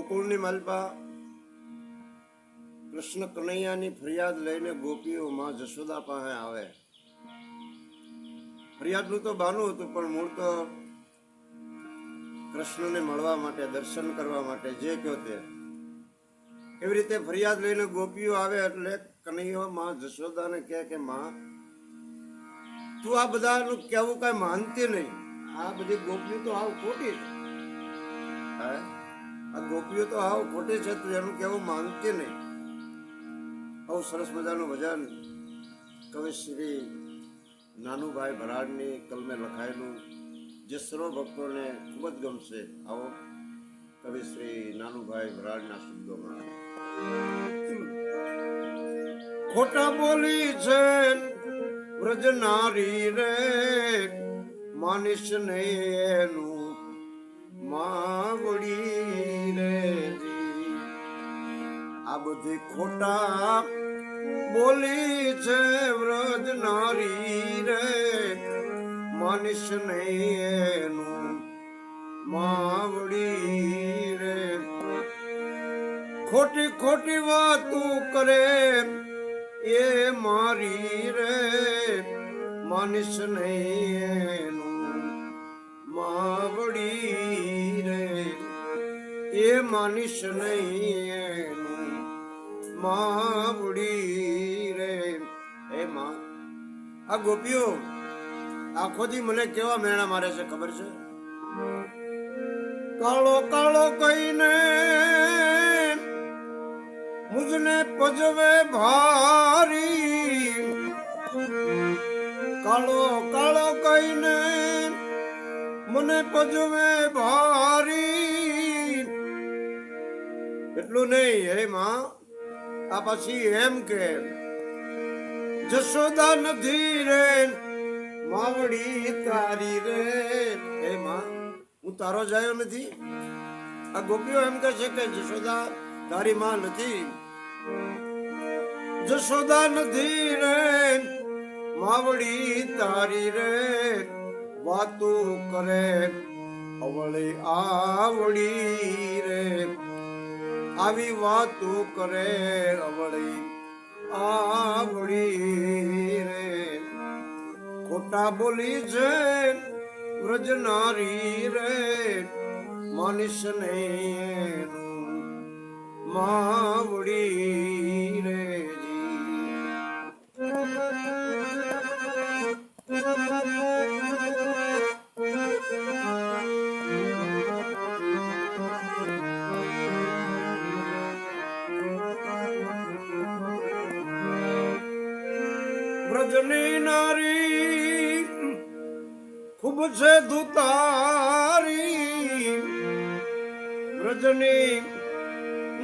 ગોકુળની માલપા કૃષ્ણ કનૈયાની ફરિયાદ લઈને ગોપીઓ માં જશોદા પાસે આવે. ફરિયાદનું તો બહાનું હતું, પણ મૂળ તો કૃષ્ણને મળવા માટે, દર્શન કરવા માટે, જે કહો તે. એવી રીતે ફરિયાદ લઈને ગોપીઓ આવે એટલે કનૈયો માં જશોદાને કહે કે માં, તું આ બધાનું કેવું કઈ માનતી નહીં. આ બધી ગોપીઓ તો હાવ ખોટી છે. આ ગોપીઓ તો હાવ ખોટી છે, તું એનું કેવું માનતી નહીં. બહુ સરસ મજાનું ભજન કવિ શ્રી નાનુભાઈ ભરાડની કલમે લખાયેલું, જે સર્વ ભક્તોને ખૂબ જ ગમશે. આવો કવિ શ્રી નાનુભાઈ ભરાડના શબ્દોમાં. ખોટા બોલી છે વ્રજનારી રે, માનીશ ને એનું માવડી રે. આ બધી ખોટા બોલી છે વ્રજનારી રે, માનીશ ને એનું માવડી રે. ખોટી ખોટી વાતું કરે એ મારી રે, માનીશ ને એનું માવડી રે. એ માનીશ નહીં એનું માવડી રે. હે માં, આ ગોપીઓ આખો દી મને કેવા મેણા મારે છે ખબર છે? કાળો કાળો કહીને મુજને પજવે ભારી. કાળો કાળો કહીને મને પજવે ભારી. એટલું નહીં, હે માં, આ પછી એમ કે જશોદા નથી રે, માવડી તારી રે. હે માં, હું તારો જાયો નથી. આ ગોપીઓ એમ કહે છે કે જશોદા તારી માં નથી. જશોદા નથી રે, માવડી તારી રે. વાતું કરે અવળી આવડી રે. આવી વાતું કરે અવળી આવડી રે. ખોટા બોલી છે વ્રજનારી રે, માનીશ ને માવડી રે. વ્રજની નારી ખૂબ છે દુતારી. વ્રજની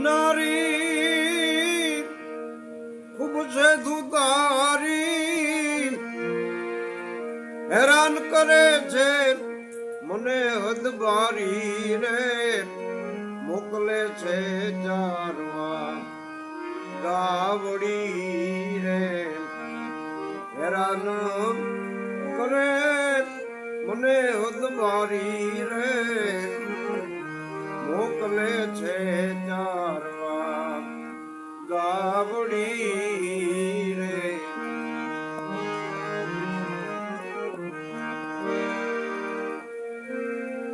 નારી ખૂબ છે દુતારી. હેરાન કરે છે મને હદબારી રે. મોકલે છે ચારવા ગાવડી રે. હેરાન કરે મને હદબારી રે. મોકલે છે ચારવા ગાવડી રે.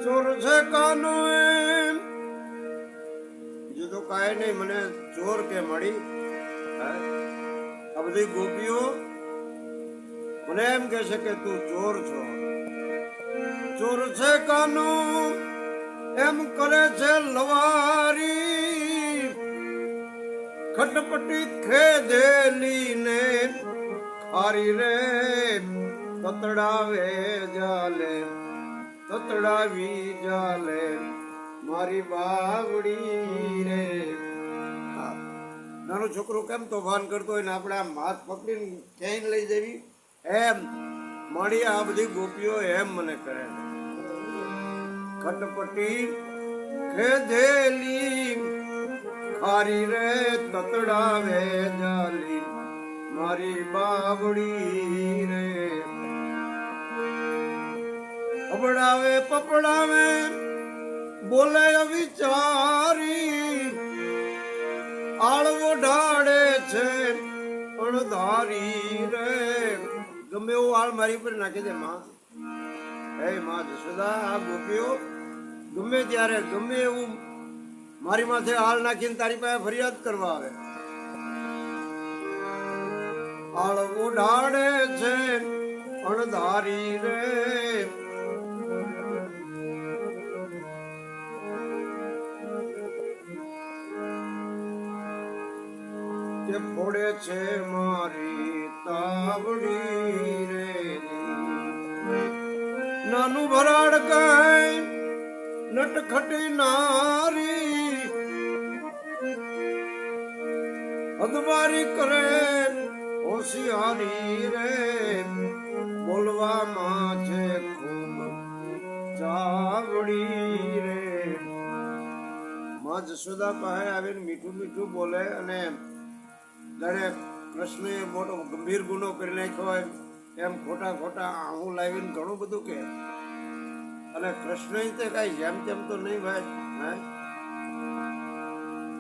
ચોર છે કાનો એમ, જે તો કાંઈ નહીં, મને ચોર કે મળી. આ બધી ગોપીઓ મને એમ કહે છે કે તું ચોર છો. ચોર છે કાનો એમ કરે છે લવારી. ખટપટી ખેદેલી ને ખારી રે. તતડાવે જાલે તતડાવી જાલે મારી બાવડી રે. નાનો છોકરો કેમ તોફાન કરતો હોય ને આપણે આમ હાથ પકડીને ક્યાંય લઈ જવી, એમ મળી આ બધી ગોપીઓ એમ મને કરે. ખટપટી ખેદેલી ખારી રે. તતડાવે જાલી મારી બાવડી રે. અબડાવે પપડાવે બોલે વિચારી આળવો ઢાળે છે અણધારી રે. ગમે એવું આળ મારી પર નાખી દે માં. હે માં જશોદા, આ ગોપીઓ ગમે ત્યારે ગમે એવું મારી માથે હાલ નાખીને તારી પાસે ફરિયાદ કરવા આવે. આળ ઉડાડે છે અણધારી રે. કે ફોડે છે મારી તાવડી રે. નાનું ભરાડ કઈ નટખટી નારી અદવારી કરે હોશિયારી રે. બોલવામાં છે ખૂબ ચાવડી રે. માં જશોદા પાસે આવીને મીઠું મીઠું બોલે અને જાણે કૃષ્ણએ મોટો ગંભીર ગુનો કરી નાખ્યો હોય એમ ખોટા ખોટા આહું લાવીને ઘણું બધું કે. અને કૃષ્ણ તે કઈ જેમ તેમ તો નહીં ભાઈ.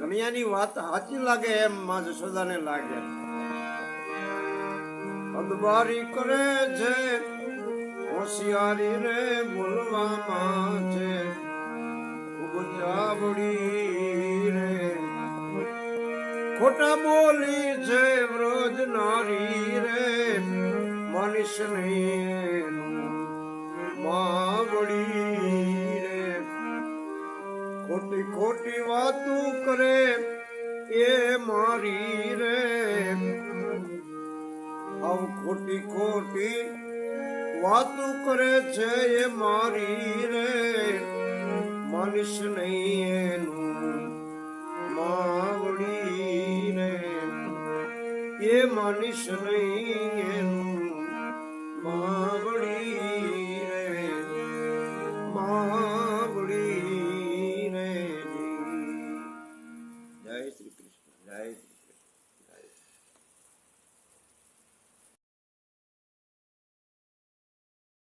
કન્યાની વાત સાચી લાગે એમ માં જશોદાને લાગે. અદબારી કરે છે હોશિયારી રે. બોલવામાં છે ખૂબ ચાવડી રે. ખોટા બોલી છે વ્રજ નારી રે. માનીશ નહીં માવડી રે. ખોટી ખોટી વાતું કરે એ મારી રે. આવ ખોટી ખોટી વાતું કરે છે એ મારી રે. માનીશ નહીં એનું માવડી રે. એ માનીશ નહીં એનું માવડી રે. માવડી રે. જય શ્રી કૃષ્ણ. જય શ્રી